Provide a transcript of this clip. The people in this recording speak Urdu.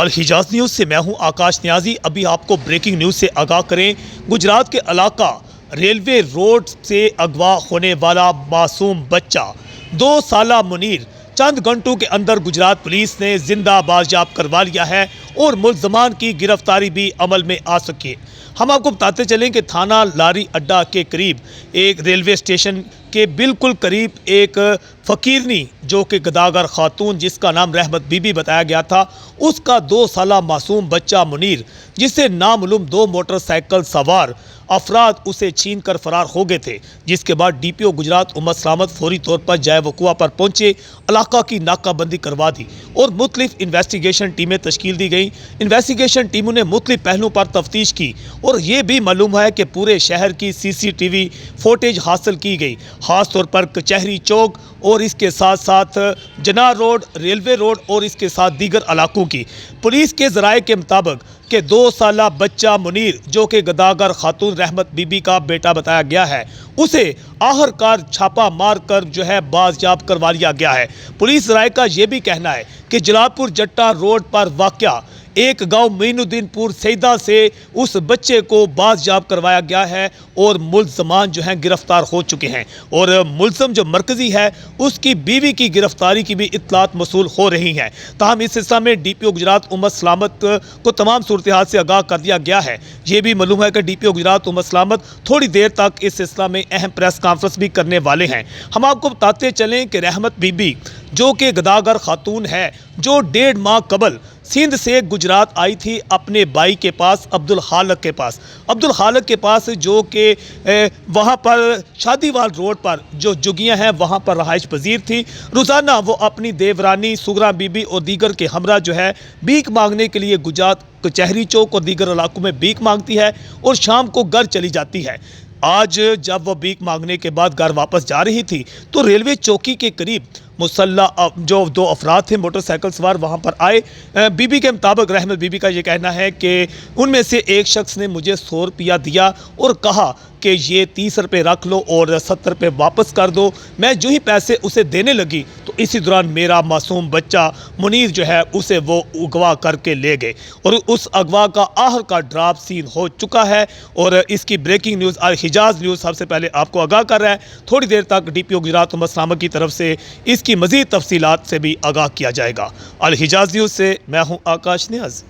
الحجاز نیوز سے میں ہوں آکاش نیازی۔ ابھی آپ کو بریکنگ نیوز سے آگاہ کریں۔ گجرات کے علاقہ ریلوے روڈ سے اغوا ہونے والا معصوم بچہ 2 سالہ منیر چند گھنٹوں کے اندر گجرات پولیس نے زندہ بازیاب کروا لیا ہے اور ملزمان کی گرفتاری بھی عمل میں آ سکی۔ ہم آپ کو بتاتے چلیں کہ تھانہ لاری اڈا کے قریب ایک ریلوے اسٹیشن کے بالکل قریب ایک فقیرنی جو کہ گداگر خاتون جس کا نام رحمت بی بی بتایا گیا تھا، اس کا 2 سالہ معصوم بچہ منیر جسے نامعلوم 2 موٹر سائیکل سوار افراد اسے چھین کر فرار ہو گئے تھے، جس کے بعد ڈی پی او گجرات امت سلامت فوری طور پر جائے وقوع پر پہنچے، علاقہ کی ناکہ بندی کروا دی اور مختلف انویسٹیگیشن ٹیمیں تشکیل دی گئیں۔ انویسٹیگیشن ٹیموں نے مختلف پہلوؤں پر تفتیش کی اور یہ بھی معلوم ہے کہ پورے شہر کی CCTV فوٹیج حاصل کی گئی، خاص طور پر کچہری چوک اور اس کے ساتھ ساتھ جناح روڈ، ریلوے روڈ اور اس کے ساتھ دیگر علاقوں کی۔ پولیس کے ذرائع کے مطابق کہ 2 سالہ بچہ منیر جو کہ گداگر خاتون رحمت بی بی کا بیٹا بتایا گیا ہے، اسے آخر کار چھاپا مار کر بازیاب کروا لیا گیا ہے۔ پولیس ذرائع کا یہ بھی کہنا ہے کہ جلال پور جٹا روڈ پر واقع ایک گاؤں معین الدین پور سیدہ سے اس بچے کو بازیاب کروایا گیا ہے اور ملزمان گرفتار ہو چکے ہیں، اور ملزم جو مرکزی ہے اس کی بیوی کی گرفتاری کی بھی اطلاعات موصول ہو رہی ہیں۔ تاہم اس سلسلہ میں ڈی پی او گجرات امت سلامت کو تمام صورتحال سے آگاہ کر دیا گیا ہے۔ یہ بھی معلوم ہے کہ ڈی پی او گجرات امت سلامت تھوڑی دیر تک اس سلسلہ میں اہم پریس کانفرنس بھی کرنے والے ہیں۔ ہم آپ کو بتاتے چلیں کہ رحمت بی بی جو کہ گداگر خاتون ہے، جو 1.5 ماہ قبل سندھ سے گجرات آئی تھی اپنے بھائی کے پاس عبدالخالق کے پاس جو کہ وہاں پر شادی وال روڈ پر جو جگیاں ہیں وہاں پر رہائش پذیر تھی۔ روزانہ وہ اپنی دیورانی سغرا بی بی اور دیگر کے ہمراہ بھیک مانگنے کے لیے گجرات کچہری چوک اور دیگر علاقوں میں بھیک مانگتی ہے اور شام کو گھر چلی جاتی ہے۔ آج جب وہ بھیک مانگنے کے بعد گھر واپس جا رہی تھی تو ریلوے چوکی کے قریب مسلح جو 2 افراد تھے موٹر سائیکل سوار وہاں پر آئے۔ بی بی کے مطابق رحمت بی بی کا یہ کہنا ہے کہ ان میں سے ایک شخص نے مجھے 100 روپیہ دیا اور کہا کہ یہ 30 روپے رکھ لو اور 70 روپے واپس کر دو۔ میں جو ہی پیسے اسے دینے لگی تو اسی دوران میرا معصوم بچہ منیر اسے وہ اغوا کر کے لے گئے اور اس اغوا کا آخر کا ڈراپ سین ہو چکا ہے، اور اس کی بریکنگ نیوز الحجاز نیوز سب سے پہلے آپ کو آگاہ کر رہا ہے۔ تھوڑی دیر تک ڈی پی او گجرات امت سلامت کی طرف سے اس کی مزید تفصیلات سے بھی آگاہ کیا جائے گا۔ الحجاز نیوز سے میں ہوں آکاش نیاز۔